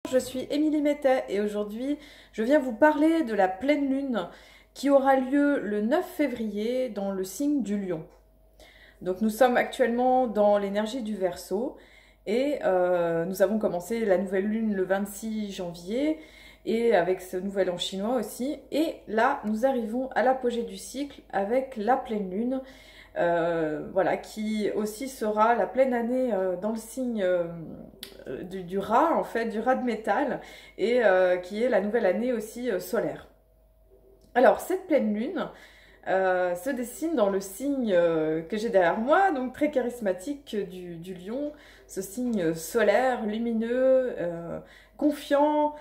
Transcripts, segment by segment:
Je suis Émilie Mettet et aujourd'hui je viens vous parler de la pleine lune qui aura lieu le 9 février dans le signe du Lion. Donc nous sommes actuellement dans l'énergie du Verseau et nous avons commencé la nouvelle lune le 26 janvier et avec ce nouvel an chinois aussi. Et là nous arrivons à l'apogée du cycle avec la pleine lune. Voilà, qui aussi sera la pleine année dans le signe du rat, en fait, du rat de métal, et qui est la nouvelle année aussi solaire. Alors, cette pleine lune se dessine dans le signe que j'ai derrière moi, donc très charismatique du lion, ce signe solaire, lumineux, confiant,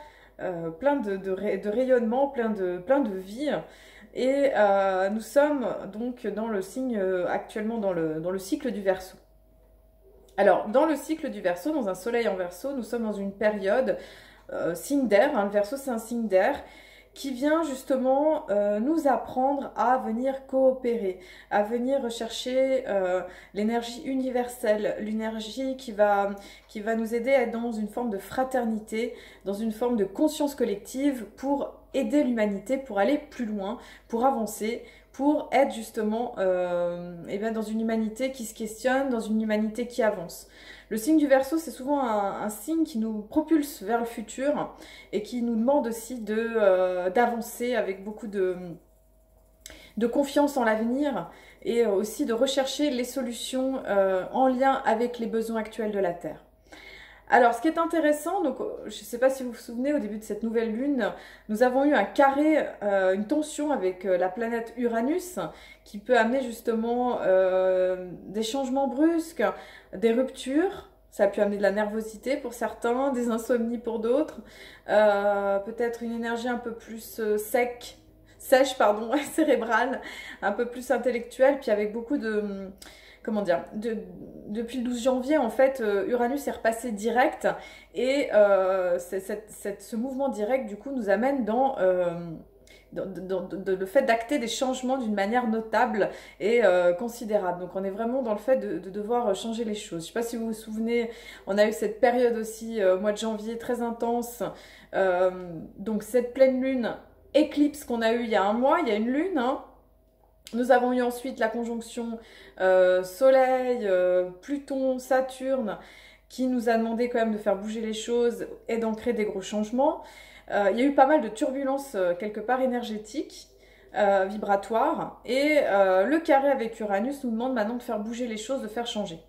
plein de rayonnement, plein de vie. Et nous sommes donc dans le signe, actuellement dans le cycle du Verseau. Alors, dans le cycle du Verseau, dans un soleil en Verseau, nous sommes dans une période signe d'air, hein, le Verseau c'est un signe d'air, qui vient justement nous apprendre à venir coopérer, à venir rechercher l'énergie universelle, l'énergie qui va nous aider à être dans une forme de fraternité, dans une forme de conscience collective pour aider l'humanité, pour aller plus loin, pour avancer, pour être justement eh bien, dans une humanité qui se questionne, dans une humanité qui avance. Le signe du Verseau, c'est souvent un signe qui nous propulse vers le futur et qui nous demande aussi d'avancer avec beaucoup de confiance en l'avenir et aussi de rechercher les solutions en lien avec les besoins actuels de la Terre. Alors, ce qui est intéressant, donc, je ne sais pas si vous vous souvenez, au début de cette nouvelle lune, nous avons eu un carré, une tension avec la planète Uranus, qui peut amener justement des changements brusques, des ruptures. Ça a pu amener de la nervosité pour certains, des insomnies pour d'autres, peut-être une énergie un peu plus sèche, pardon, cérébrale, un peu plus intellectuelle, puis avec beaucoup de comment dire, depuis le 12 janvier, en fait, Uranus est repassé direct et ce mouvement direct, du coup, nous amène dans le fait d'acter des changements d'une manière notable et considérable. Donc on est vraiment dans le fait de devoir changer les choses. Je ne sais pas si vous vous souvenez, on a eu cette période aussi au mois de janvier très intense. Donc cette pleine lune éclipse qu'on a eu il y a un mois, il y a une lune, hein. Nous avons eu ensuite la conjonction Soleil, Pluton, Saturne, qui nous a demandé quand même de faire bouger les choses et d'ancrer des gros changements. Il y a eu pas mal de turbulences quelque part énergétiques, vibratoires, et le carré avec Uranus nous demande maintenant de faire bouger les choses, de faire changer.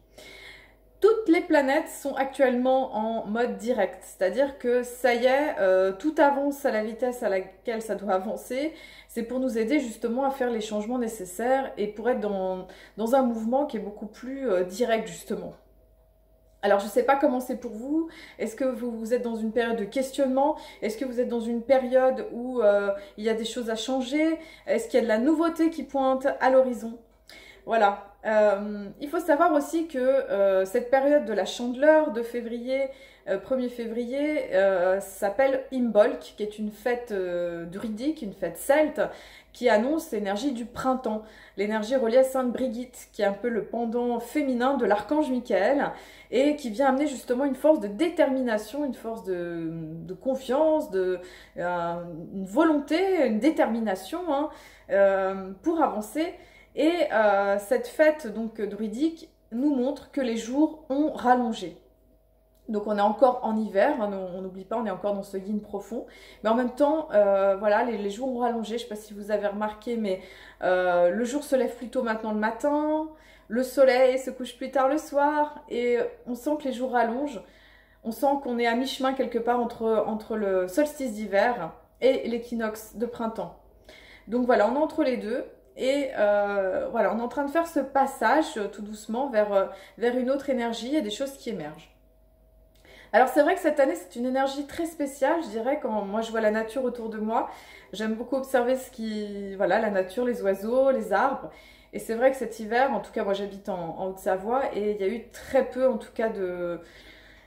Toutes les planètes sont actuellement en mode direct, c'est-à-dire que ça y est, tout avance à la vitesse à laquelle ça doit avancer. C'est pour nous aider justement à faire les changements nécessaires et pour être dans un mouvement qui est beaucoup plus direct justement. Alors je ne sais pas comment c'est pour vous, est-ce que vous êtes dans une période de questionnement, est-ce que vous êtes dans une période où il y a des choses à changer, est-ce qu'il y a de la nouveauté qui pointe à l'horizon? Voilà. Il faut savoir aussi que cette période de la Chandeleur de février, 1er février, s'appelle Imbolc, qui est une fête druidique, une fête celte, qui annonce l'énergie du printemps, l'énergie reliée à Sainte Brigitte, qui est un peu le pendant féminin de l'archange Michael, et qui vient amener justement une force de détermination, une force de confiance, une volonté, une détermination hein, pour avancer. Et cette fête donc druidique nous montre que les jours ont rallongé. Donc on est encore en hiver, hein, on n'oublie pas, on est encore dans ce yin profond. Mais en même temps, voilà, les jours ont rallongé. Je ne sais pas si vous avez remarqué, mais le jour se lève plus tôt maintenant le matin, le soleil se couche plus tard le soir, et on sent que les jours rallongent. On sent qu'on est à mi-chemin quelque part entre le solstice d'hiver et l'équinoxe de printemps. Donc voilà, on est entre les deux. Et voilà, on est en train de faire ce passage tout doucement vers une autre énergie, il y a des choses qui émergent. Alors c'est vrai que cette année c'est une énergie très spéciale, je dirais, quand moi je vois la nature autour de moi. J'aime beaucoup observer voilà, la nature, les oiseaux, les arbres. Et c'est vrai que cet hiver, en tout cas moi j'habite en Haute-Savoie, et il y a eu très peu en tout cas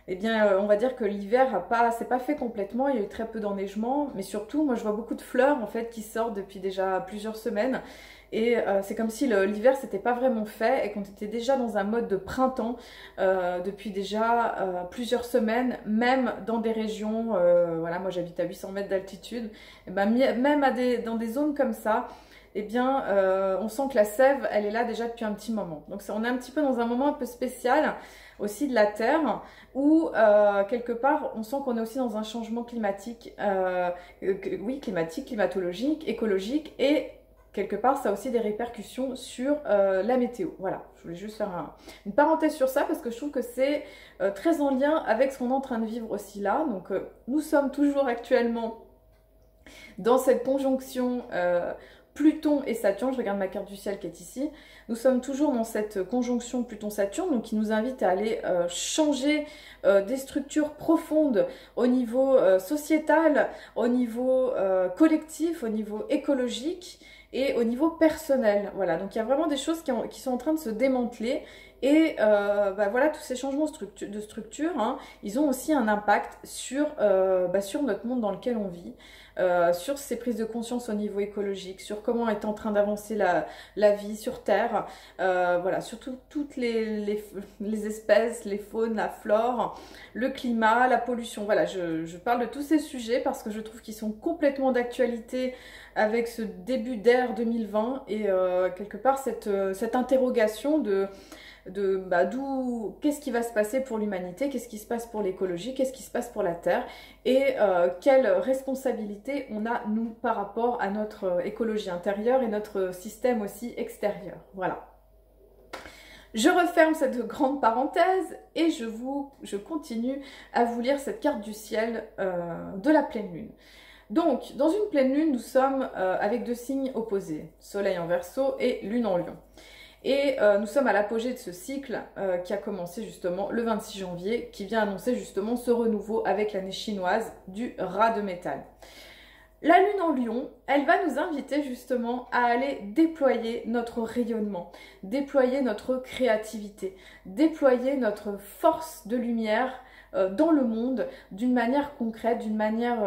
eh bien, on va dire que l'hiver s'est pas fait complètement, il y a eu très peu d'enneigement, mais surtout, moi je vois beaucoup de fleurs en fait qui sortent depuis déjà plusieurs semaines. Et c'est comme si l'hiver s'était pas vraiment fait et qu'on était déjà dans un mode de printemps depuis déjà plusieurs semaines, même dans des régions, voilà, moi j'habite à 800 mètres d'altitude, et ben, même dans des zones comme ça, eh bien, on sent que la sève, elle est là déjà depuis un petit moment. Donc on est un petit peu dans un moment un peu spécial aussi de la Terre, où quelque part, on sent qu'on est aussi dans un changement climatique, oui, climatique, climatologique, écologique, et quelque part, ça a aussi des répercussions sur la météo. Voilà, je voulais juste faire une parenthèse sur ça, parce que je trouve que c'est très en lien avec ce qu'on est en train de vivre aussi là. Donc, nous sommes toujours actuellement dans cette conjonction Pluton et Saturne, je regarde ma carte du ciel qui est ici, nous sommes toujours dans cette conjonction Pluton-Saturne, donc qui nous invite à aller changer des structures profondes au niveau sociétal, au niveau collectif, au niveau écologique et au niveau personnel. Voilà, donc il y a vraiment des choses qui sont en train de se démanteler. Et bah voilà, tous ces changements de structure, hein, ils ont aussi un impact sur notre monde dans lequel on vit. Sur ces prises de conscience au niveau écologique, sur comment est en train d'avancer la vie sur Terre, voilà, sur toutes les espèces, les faunes, la flore, le climat, la pollution. Voilà, je parle de tous ces sujets parce que je trouve qu'ils sont complètement d'actualité avec ce début d'ère 2020 et quelque part cette interrogation qu'est-ce qui va se passer pour l'humanité, qu'est-ce qui se passe pour l'écologie, qu'est-ce qui se passe pour la Terre et quelle responsabilité on a nous par rapport à notre écologie intérieure et notre système aussi extérieur. Voilà. Je referme cette grande parenthèse et je continue à vous lire cette carte du ciel de la pleine lune. Donc, dans une pleine lune, nous sommes avec deux signes opposés, Soleil en Verseau et Lune en Lion. Et nous sommes à l'apogée de ce cycle qui a commencé justement le 26 janvier, qui vient annoncer justement ce renouveau avec l'année chinoise du rat de métal. La lune en Lion, elle va nous inviter justement à aller déployer notre rayonnement, déployer notre créativité, déployer notre force de lumière dans le monde d'une manière concrète, d'une manière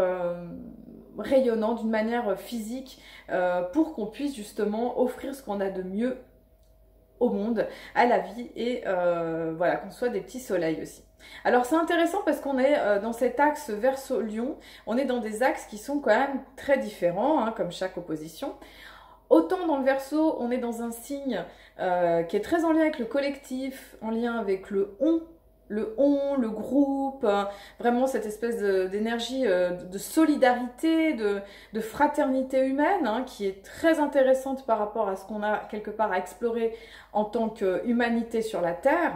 rayonnante, d'une manière physique, pour qu'on puisse justement offrir ce qu'on a de mieux au monde, à la vie et voilà, qu'on soit des petits soleils aussi. Alors c'est intéressant parce qu'on est dans cet axe Verseau-Lion, on est dans des axes qui sont quand même très différents, hein, comme chaque opposition. Autant dans le Verseau, on est dans un signe qui est très en lien avec le collectif, en lien avec le le groupe, vraiment cette espèce d'énergie de solidarité, de fraternité humaine, hein, qui est très intéressante par rapport à ce qu'on a quelque part à explorer en tant qu'humanité sur la Terre.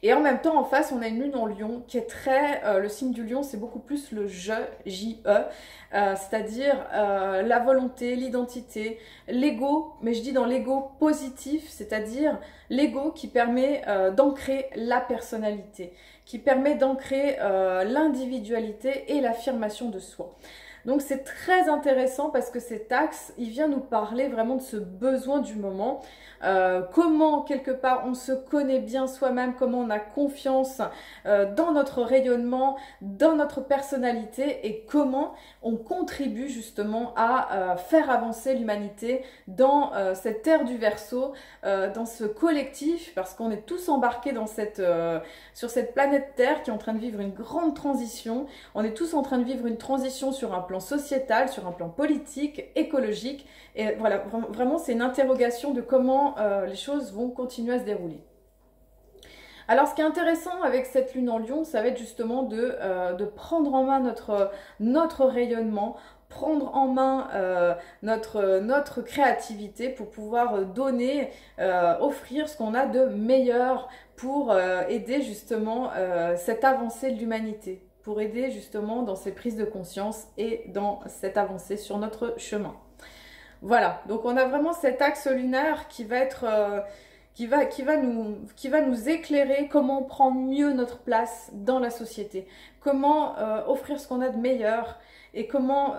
Et en même temps, en face, on a une lune en Lion qui est très... le signe du Lion, c'est beaucoup plus le je, J-E, c'est-à-dire la volonté, l'identité, l'ego, mais je dis dans l'ego positif, c'est-à-dire l'ego qui permet d'ancrer la personnalité, qui permet d'ancrer l'individualité et l'affirmation de soi. Donc c'est très intéressant parce que cet axe, il vient nous parler vraiment de ce besoin du moment, comment quelque part on se connaît bien soi-même, comment on a confiance dans notre rayonnement, dans notre personnalité et comment on contribue justement à faire avancer l'humanité dans cette ère du Verseau, dans ce collectif, parce qu'on est tous embarqués dans sur cette planète Terre qui est en train de vivre une grande transition. On est tous en train de vivre une transition sur un plan sociétal, sur un plan politique, écologique. Et voilà, vraiment c'est une interrogation de comment les choses vont continuer à se dérouler. Alors ce qui est intéressant avec cette lune en Lion, ça va être justement de prendre en main notre rayonnement, prendre en main notre créativité pour pouvoir donner, offrir ce qu'on a de meilleur pour aider justement cette avancée de l'humanité, pour aider justement dans ces prises de conscience et dans cette avancée sur notre chemin. Voilà, donc on a vraiment cet axe lunaire qui va être... qui va nous éclairer comment prendre mieux notre place dans la société, comment offrir ce qu'on a de meilleur et comment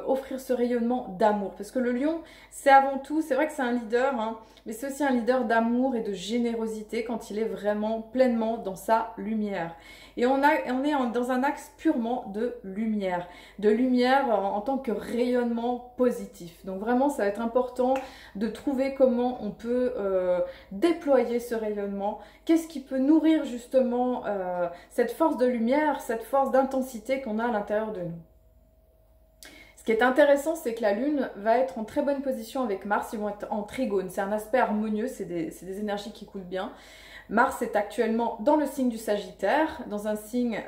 offrir ce rayonnement d'amour. Parce que le lion, c'est avant tout, c'est vrai que c'est un leader, hein, mais c'est aussi un leader d'amour et de générosité quand il est vraiment pleinement dans sa lumière. Et on est dans un axe purement de lumière en tant que rayonnement positif. Donc vraiment, ça va être important de trouver comment on peut déployer ce rayonnement. Qu'est-ce qui peut nourrir justement cette force de lumière, cette force d'intensité qu'on a à l'intérieur de nous. Ce qui est intéressant, c'est que la Lune va être en très bonne position avec Mars, ils vont être en trigone. C'est un aspect harmonieux, c'est des énergies qui coulent bien. Mars est actuellement dans le signe du Sagittaire, dans un signe...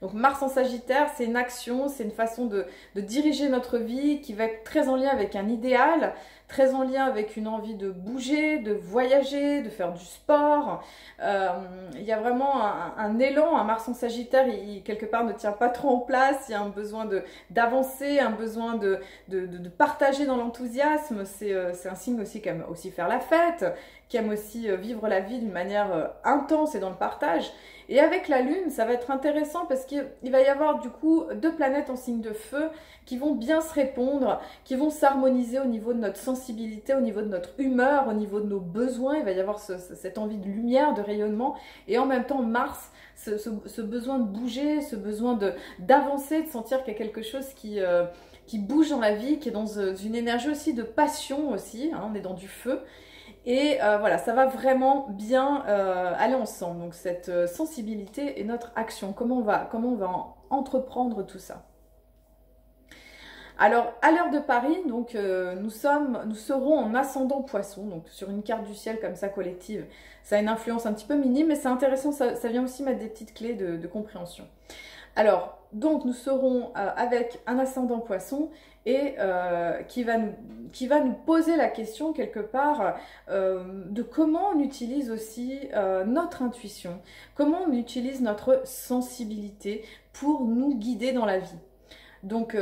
donc Mars en Sagittaire, c'est une action, c'est une façon de diriger notre vie qui va être très en lien avec un idéal, très en lien avec une envie de bouger, de voyager, de faire du sport. Il y a vraiment un élan, un Mars en Sagittaire, il quelque part ne tient pas trop en place, il y a un besoin d'avancer, un besoin de partager dans l'enthousiasme. C'est un signe aussi qui aime aussi faire la fête, qui aime aussi vivre la vie d'une manière intense et dans le partage. Et avec la Lune, ça va être intéressant parce qu'il va y avoir du coup 2 planètes en signe de feu qui vont bien se répondre, qui vont s'harmoniser au niveau de notre sensibilité, au niveau de notre humeur, au niveau de nos besoins. Il va y avoir cette envie de lumière, de rayonnement. Et en même temps, Mars, ce besoin de bouger, ce besoin d'avancer, de sentir qu'il y a quelque chose qui bouge dans la vie, qui est dans une énergie aussi de passion aussi, hein, on est dans du feu. Et voilà, ça va vraiment bien aller ensemble. Donc cette sensibilité et notre action, comment on va entreprendre tout ça. Alors, à l'heure de Paris, donc, nous serons en ascendant Poisson, donc sur une carte du ciel comme ça collective. Ça a une influence un petit peu minime, mais c'est intéressant, ça vient aussi mettre des petites clés de compréhension. Alors, donc nous serons avec un ascendant Poisson et qui va nous poser la question quelque part de comment on utilise aussi notre intuition, comment on utilise notre sensibilité pour nous guider dans la vie. Donc,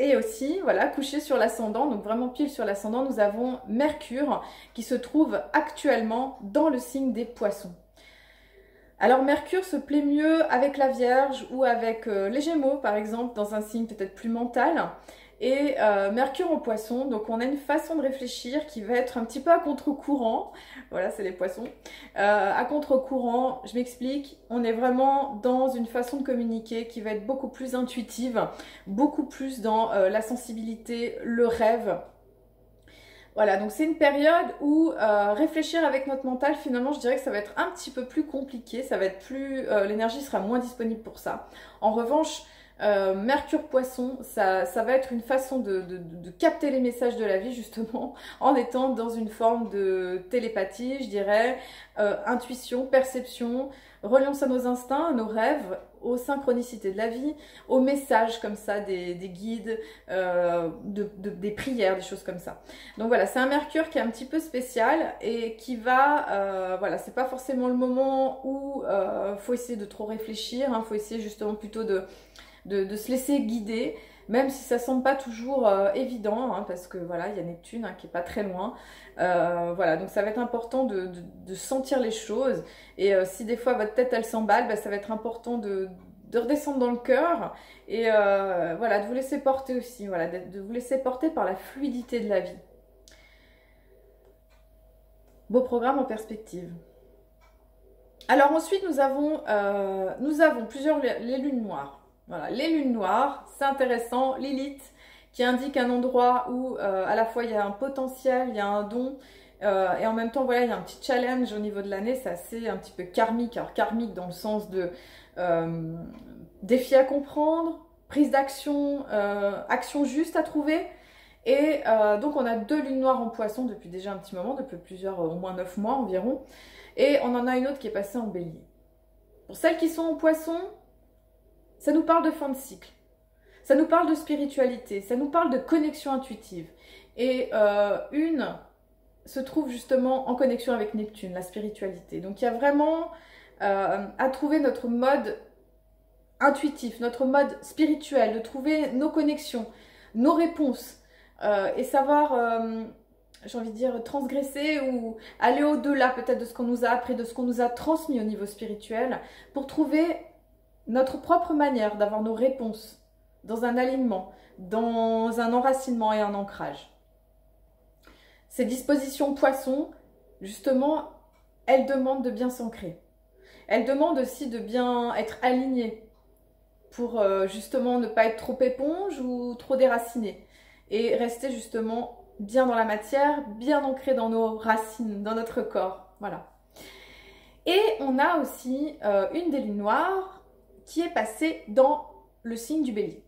et aussi, voilà, couché sur l'ascendant, donc vraiment pile sur l'ascendant, nous avons Mercure qui se trouve actuellement dans le signe des Poissons. Alors Mercure se plaît mieux avec la Vierge ou avec les Gémeaux par exemple, dans un signe peut-être plus mental. Et Mercure en Poisson, donc on a une façon de réfléchir qui va être un petit peu à contre-courant. Voilà, c'est les Poissons. À contre-courant, je m'explique, on est vraiment dans une façon de communiquer qui va être beaucoup plus intuitive, beaucoup plus dans la sensibilité, le rêve. Voilà, donc c'est une période où réfléchir avec notre mental, finalement, je dirais que ça va être un petit peu plus compliqué, ça va être plus, l'énergie sera moins disponible pour ça. En revanche, Mercure Poisson, ça va être une façon de capter les messages de la vie justement en étant dans une forme de télépathie, je dirais, intuition, perception, reliance à nos instincts, à nos rêves, aux synchronicités de la vie, aux messages comme ça, des guides, des prières, des choses comme ça. Donc voilà, c'est un Mercure qui est un petit peu spécial et qui va, voilà, c'est pas forcément le moment où faut essayer de trop réfléchir, hein, faut essayer justement plutôt de se laisser guider, même si ça semble pas toujours évident, hein, parce que voilà, il y a Neptune hein, qui est pas très loin. Voilà, donc ça va être important de sentir les choses. Et si des fois votre tête elle s'emballe, bah, ça va être important de redescendre dans le cœur et voilà, de vous laisser porter aussi, voilà, de vous laisser porter par la fluidité de la vie. Beau programme en perspective. Alors ensuite nous avons plusieurs les lunes noires. Voilà, les lunes noires, c'est intéressant. Lilith qui indique un endroit où à la fois il y a un potentiel, il y a un don et en même temps voilà, il y a un petit challenge au niveau de l'année, c'est assez un petit peu karmique. Alors karmique dans le sens de défi à comprendre, prise d'action, action juste à trouver. Et donc on a 2 lunes noires en Poisson depuis déjà un petit moment, depuis plusieurs, au moins 9 mois environ. Et on en a une autre qui est passée en Bélier. Pour celles qui sont en Poisson, ça nous parle de fin de cycle, ça nous parle de spiritualité, ça nous parle de connexion intuitive. Et une se trouve justement en connexion avec Neptune, la spiritualité. Donc il y a vraiment à trouver notre mode intuitif, notre mode spirituel, de trouver nos connexions, nos réponses et savoir, j'ai envie de dire, transgresser ou aller au-delà peut-être de ce qu'on nous a appris, de ce qu'on nous a transmis au niveau spirituel pour trouver notre propre manière d'avoir nos réponses dans un alignement, dans un enracinement et un ancrage. Ces dispositions poissons, justement, elles demandent de bien s'ancrer. Elles demandent aussi de bien être alignées pour justement ne pas être trop éponge ou trop déraciné et rester justement bien dans la matière, bien ancré dans nos racines, dans notre corps. Voilà. Et on a aussi une des lunes noires qui est passée dans le signe du Bélier.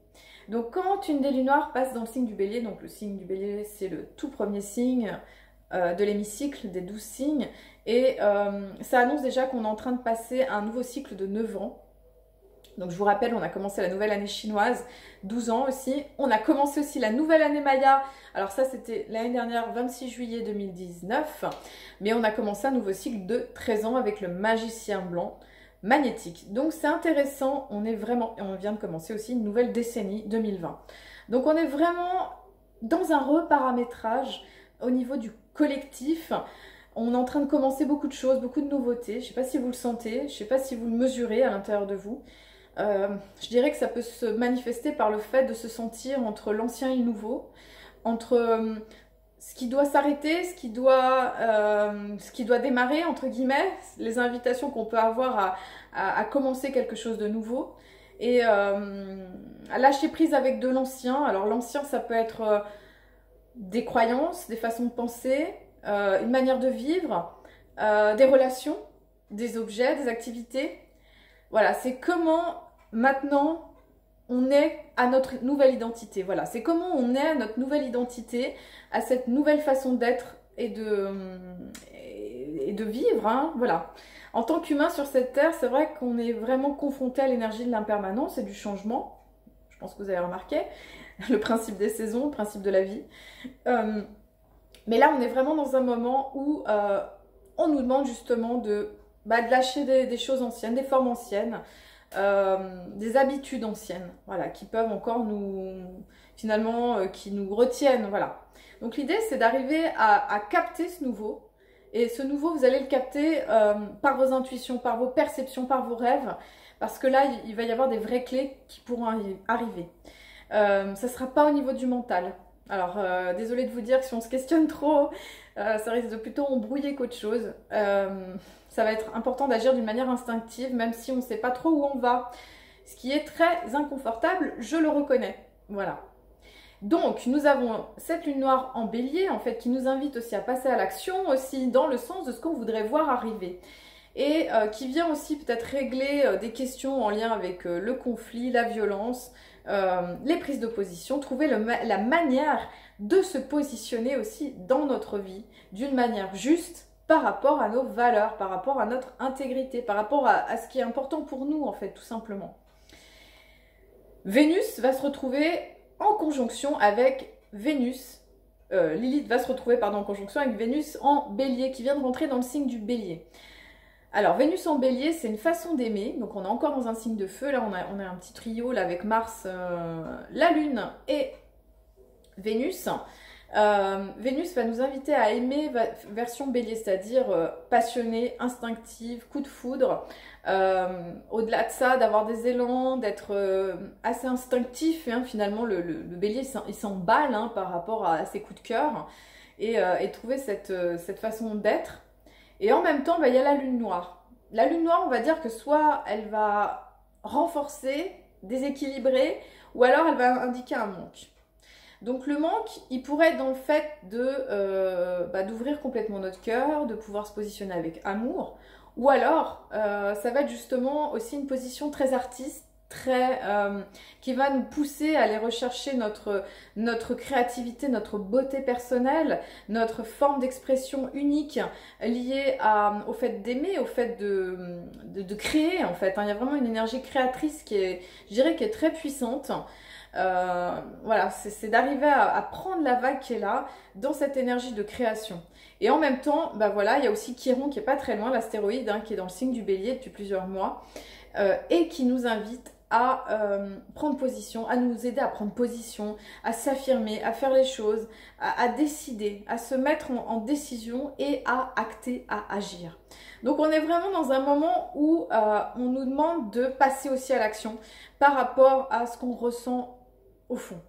Donc quand une des lunes noires passe dans le signe du Bélier, donc le signe du Bélier c'est le tout premier signe de l'hémicycle des 12 signes, et ça annonce déjà qu'on est en train de passer un nouveau cycle de 9 ans. Donc je vous rappelle, on a commencé la nouvelle année chinoise, 12 ans aussi. On a commencé aussi la nouvelle année Maya. Alors ça c'était l'année dernière, 26 juillet 2019. Mais on a commencé un nouveau cycle de 13 ans avec le magicien blanc magnétique. Donc c'est intéressant, on vient de commencer aussi une nouvelle décennie 2020. Donc on est vraiment dans un reparamétrage au niveau du collectif. On est en train de commencer beaucoup de choses, beaucoup de nouveautés. Je ne sais pas si vous le sentez, je ne sais pas si vous le mesurez à l'intérieur de vous. Je dirais que ça peut se manifester par le fait de se sentir entre l'ancien et le nouveau, entre ce qui doit s'arrêter, ce qui doit démarrer, entre guillemets, les invitations qu'on peut avoir à commencer quelque chose de nouveau, et à lâcher prise avec de l'ancien. Alors l'ancien, ça peut être des croyances, des façons de penser, une manière de vivre, des relations, des objets, des activités. Voilà, c'est comment maintenant on est à notre nouvelle identité. Voilà, c'est comment on est à notre nouvelle identité, à cette nouvelle façon d'être et de vivre. Hein, voilà. En tant qu'humain sur cette terre, c'est vrai qu'on est vraiment confronté à l'énergie de l'impermanence et du changement. Je pense que vous avez remarqué le principe des saisons, le principe de la vie. Mais là, on est vraiment dans un moment où on nous demande justement de lâcher des choses anciennes, des formes anciennes, des habitudes anciennes, voilà, qui peuvent encore qui nous retiennent, voilà. Donc l'idée, c'est d'arriver à capter ce nouveau, et ce nouveau, vous allez le capter par vos intuitions, par vos perceptions, par vos rêves, parce que là, il va y avoir des vraies clés qui pourront arriver. Ça ne sera pas au niveau du mental. Alors, désolée de vous dire que si on se questionne trop, ça risque de plutôt embrouiller qu'autre chose. Ça va être important d'agir d'une manière instinctive, même si on ne sait pas trop où on va. Ce qui est très inconfortable, je le reconnais. Voilà. Donc, nous avons cette lune noire en bélier, en fait, qui nous invite aussi à passer à l'action, aussi dans le sens de ce qu'on voudrait voir arriver. Et qui vient aussi peut-être régler des questions en lien avec le conflit, la violence, les prises de position, trouver la manière de se positionner aussi dans notre vie d'une manière juste par rapport à nos valeurs, par rapport à notre intégrité, par rapport à ce qui est important pour nous en fait, tout simplement. Vénus va se retrouver en conjonction avec Vénus, Lilith va se retrouver en conjonction avec Vénus en bélier, qui vient de rentrer dans le signe du bélier. Alors, Vénus en bélier, c'est une façon d'aimer. Donc, on est encore dans un signe de feu. Là, on a un petit trio là, avec Mars, la Lune et Vénus. Vénus va nous inviter à aimer version bélier, c'est-à-dire passionnée, instinctive, coup de foudre. Au-delà de ça, d'avoir des élans, d'être assez instinctif. Hein, finalement, le bélier, il s'emballe hein, par rapport à ses coups de cœur et trouver cette façon d'être. Et en même temps, il y a la lune noire. La lune noire, on va dire que soit elle va renforcer, déséquilibrer, ou alors elle va indiquer un manque. Donc le manque, il pourrait être dans le fait d'ouvrir complètement notre cœur, de pouvoir se positionner avec amour, ou alors ça va être justement aussi une position très artiste, qui va nous pousser à aller rechercher notre créativité, notre beauté personnelle, notre forme d'expression unique liée au fait d'aimer, au fait de créer en fait. Il y a vraiment une énergie créatrice qui est, je dirais, qui est très puissante. Voilà, c'est d'arriver à prendre la vague qui est là dans cette énergie de création. Et en même temps, voilà, il y a aussi Chiron qui est pas très loin, l'astéroïde, hein, qui est dans le signe du bélier depuis plusieurs mois, et qui nous invite à prendre position, à nous aider à prendre position, à s'affirmer, à faire les choses, à décider, à se mettre en décision et à acter, à agir. Donc on est vraiment dans un moment où on nous demande de passer aussi à l'action par rapport à ce qu'on ressent au fond.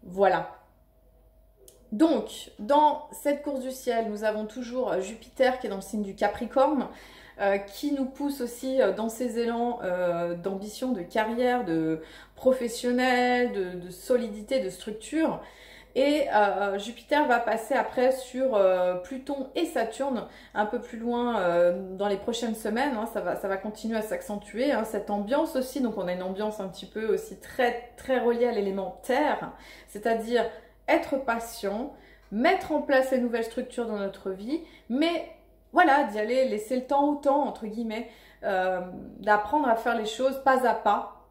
Voilà. Donc, dans cette course du ciel, nous avons toujours Jupiter qui est dans le signe du Capricorne, qui nous pousse aussi dans ses élans d'ambition, de carrière, de professionnel, de solidité, de structure. Et Jupiter va passer après sur Pluton et Saturne un peu plus loin dans les prochaines semaines. Hein, ça va continuer à s'accentuer, hein, cette ambiance aussi. Donc on a une ambiance un petit peu aussi très, très reliée à l'élément terre, c'est-à-dire être patient, mettre en place les nouvelles structures dans notre vie, mais voilà, d'y aller, laisser le temps au temps, entre guillemets, d'apprendre à faire les choses pas à pas,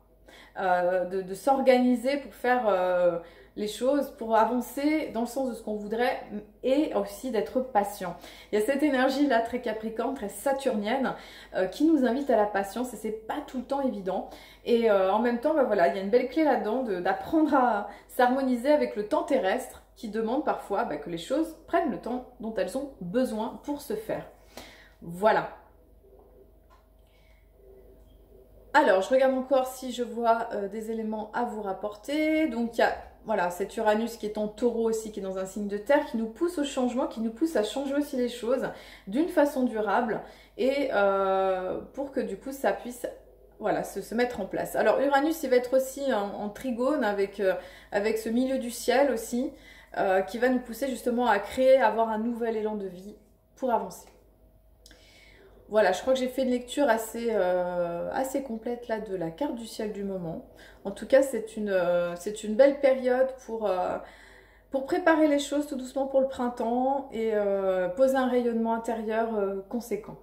de s'organiser pour faire les choses, pour avancer dans le sens de ce qu'on voudrait et aussi d'être patient. Il y a cette énergie-là très capricorne, très saturnienne qui nous invite à la patience et c'est pas tout le temps évident. Et en même temps, bah voilà, il y a une belle clé là-dedans d'apprendre à s'harmoniser avec le temps terrestre qui demande parfois que les choses prennent le temps dont elles ont besoin pour se faire. Voilà. Alors, je regarde encore si je vois des éléments à vous rapporter. Donc, il y a voilà, cet Uranus qui est en taureau aussi, qui est dans un signe de terre, qui nous pousse au changement, qui nous pousse à changer aussi les choses d'une façon durable et pour que du coup ça puisse voilà, se mettre en place. Alors Uranus, il va être aussi en trigone avec ce milieu du ciel aussi, qui va nous pousser justement à créer, à avoir un nouvel élan de vie pour avancer. Voilà, je crois que j'ai fait une lecture assez complète là de la carte du ciel du moment. En tout cas, c'est une belle période pour préparer les choses tout doucement pour le printemps et poser un rayonnement intérieur conséquent.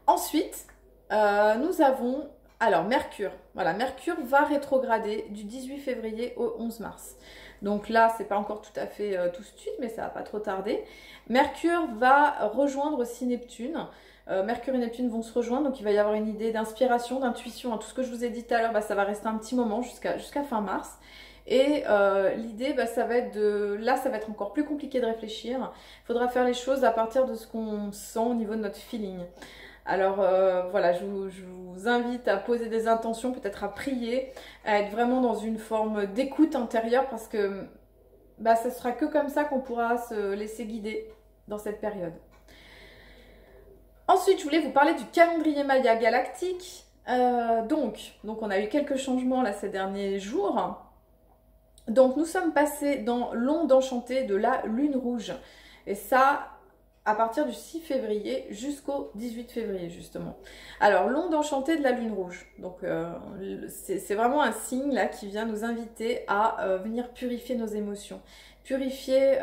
Ensuite, nous avons alors Mercure. Voilà, Mercure va rétrograder du 18 février au 11 mars. Donc là, c'est pas encore tout à fait tout de suite, mais ça va pas trop tarder. Mercure va rejoindre aussi Neptune. Mercure et Neptune vont se rejoindre, donc il va y avoir une idée d'inspiration, d'intuition. Tout ce que je vous ai dit tout à l'heure, ça va rester un petit moment jusqu'à fin mars. Et l'idée, ça va être là, ça va être encore plus compliqué de réfléchir. Il faudra faire les choses à partir de ce qu'on sent au niveau de notre feeling. Alors voilà, je vous invite à poser des intentions, peut-être à prier, à être vraiment dans une forme d'écoute intérieure parce que ce sera que comme ça qu'on pourra se laisser guider dans cette période. Ensuite, je voulais vous parler du calendrier Maya galactique. Donc on a eu quelques changements là ces derniers jours. Donc nous sommes passés dans l'onde enchantée de la lune rouge. Et ça, à partir du 6 février jusqu'au 18 février justement. Alors l'onde enchantée de la lune rouge. Donc c'est vraiment un signe là qui vient nous inviter à venir purifier nos émotions. Purifier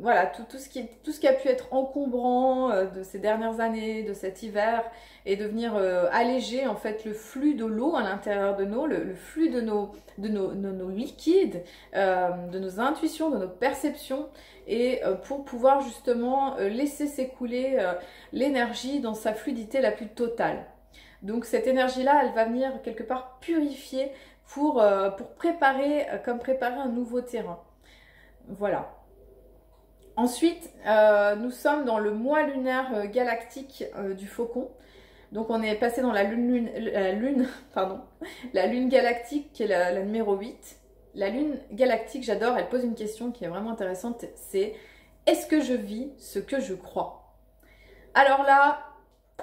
voilà, tout ce qui a pu être encombrant de ces dernières années, de cet hiver, et de venir alléger en fait le flux de l'eau à l'intérieur de nous, le flux de nos liquides, de nos intuitions, de nos perceptions, et pour pouvoir justement laisser s'écouler l'énergie dans sa fluidité la plus totale. Donc cette énergie-là, elle va venir quelque part purifier pour préparer un nouveau terrain. Voilà. Ensuite, nous sommes dans le mois lunaire galactique du Faucon. Donc on est passé dans la lune galactique qui est la numéro 8. La lune galactique, j'adore, elle pose une question qui est vraiment intéressante, c'est est-ce que je vis ce que je crois? Alors là,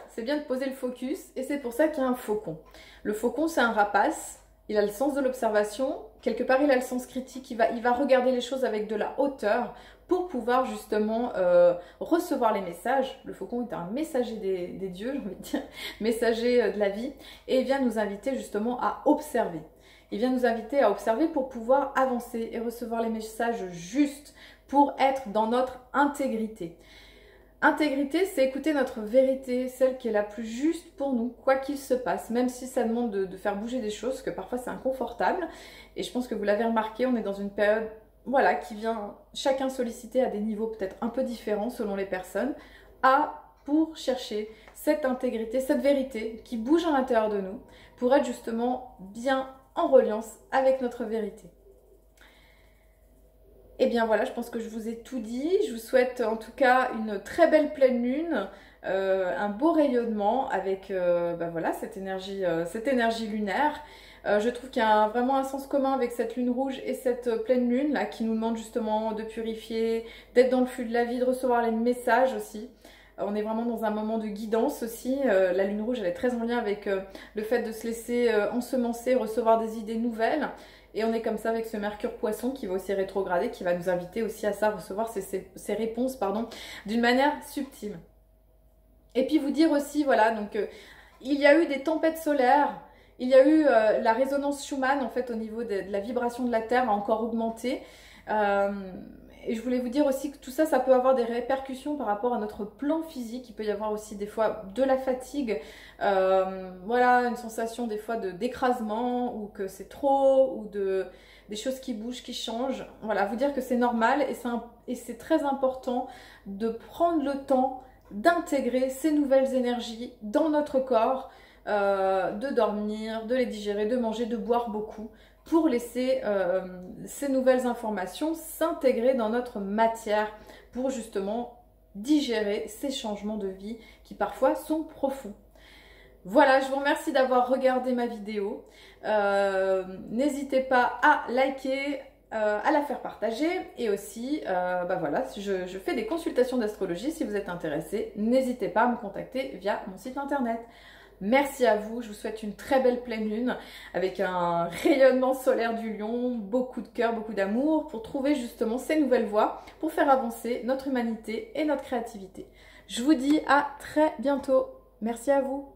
c'est bien de poser le focus et c'est pour ça qu'il y a un faucon. Le faucon, c'est un rapace, il a le sens de l'observation, quelque part il a le sens critique, il va regarder les choses avec de la hauteur pour pouvoir justement recevoir les messages. Le faucon est un messager des dieux, j'ai envie de dire, messager de la vie, et il vient nous inviter justement à observer. Il vient nous inviter à observer pour pouvoir avancer et recevoir les messages justes pour être dans notre intégrité. Intégrité, c'est écouter notre vérité, celle qui est la plus juste pour nous, quoi qu'il se passe, même si ça demande de faire bouger des choses, parce que parfois c'est inconfortable. Et je pense que vous l'avez remarqué, on est dans une période voilà, qui vient chacun solliciter à des niveaux peut-être un peu différents selon les personnes, pour chercher cette intégrité, cette vérité qui bouge à l'intérieur de nous pour être justement bien en reliance avec notre vérité. Et bien voilà, je pense que je vous ai tout dit. Je vous souhaite en tout cas une très belle pleine lune, un beau rayonnement avec voilà, cette énergie lunaire. Je trouve qu'il y a vraiment un sens commun avec cette lune rouge et cette pleine lune là qui nous demande justement de purifier, d'être dans le flux de la vie, de recevoir les messages aussi. On est vraiment dans un moment de guidance aussi. La lune rouge, elle est très en lien avec le fait de se laisser ensemencer, recevoir des idées nouvelles. Et on est comme ça avec ce Mercure Poisson qui va aussi rétrograder, qui va nous inviter aussi à ça, recevoir ces réponses, pardon, d'une manière subtile. Et puis vous dire aussi, voilà, donc il y a eu des tempêtes solaires, il y a eu la résonance Schumann en fait au niveau de la vibration de la Terre a encore augmenté. Et je voulais vous dire aussi que tout ça, ça peut avoir des répercussions par rapport à notre plan physique. Il peut y avoir aussi des fois de la fatigue, voilà, une sensation des fois d'écrasement ou que c'est trop ou des choses qui bougent, qui changent. Voilà, vous dire que c'est normal et c'est très important de prendre le temps d'intégrer ces nouvelles énergies dans notre corps, de dormir, de les digérer, de manger, de boire beaucoup, pour laisser ces nouvelles informations s'intégrer dans notre matière pour justement digérer ces changements de vie qui parfois sont profonds. Voilà, je vous remercie d'avoir regardé ma vidéo. N'hésitez pas à liker, à la faire partager et aussi, voilà, je fais des consultations d'astrologie. Si vous êtes intéressé, n'hésitez pas à me contacter via mon site internet. Merci à vous, je vous souhaite une très belle pleine lune avec un rayonnement solaire du lion, beaucoup de cœur, beaucoup d'amour pour trouver justement ces nouvelles voies pour faire avancer notre humanité et notre créativité. Je vous dis à très bientôt. Merci à vous.